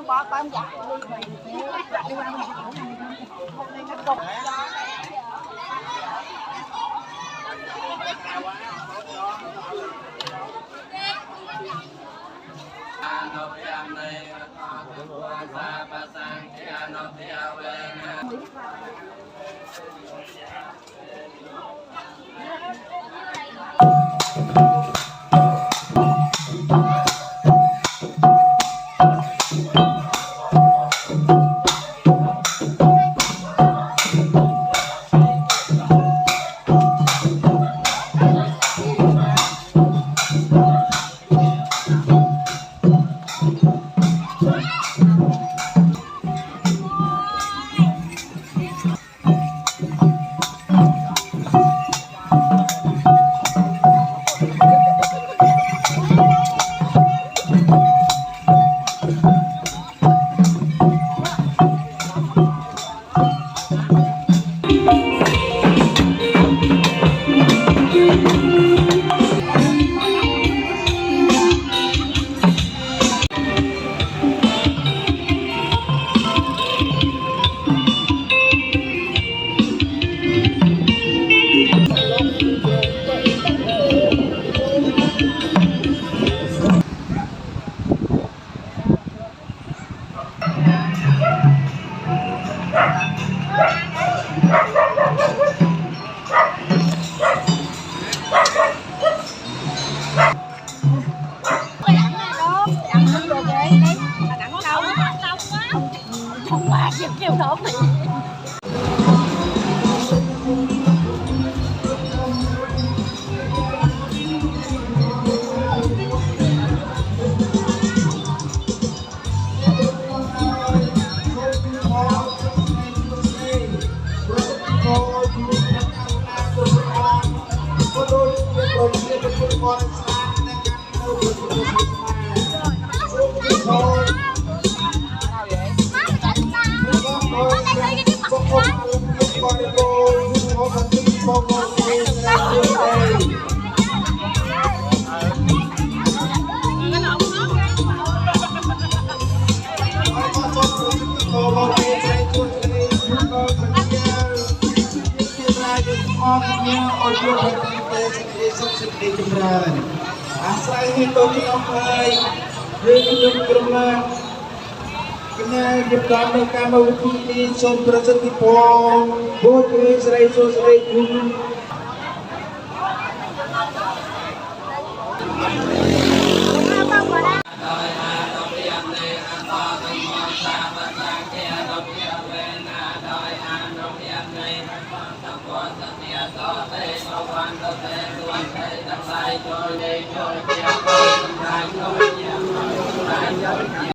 bỏ tao giặt đi qua kêu đổ thìអាស្រ័យនេះទៅក្នុងហើយយើងខ្ញុំក្រុមគណៈរៀបចំនៅកម្មវិធីនេះសូមប្រសិទ្ធពរបុត្រស្រីសុស្រីគុណ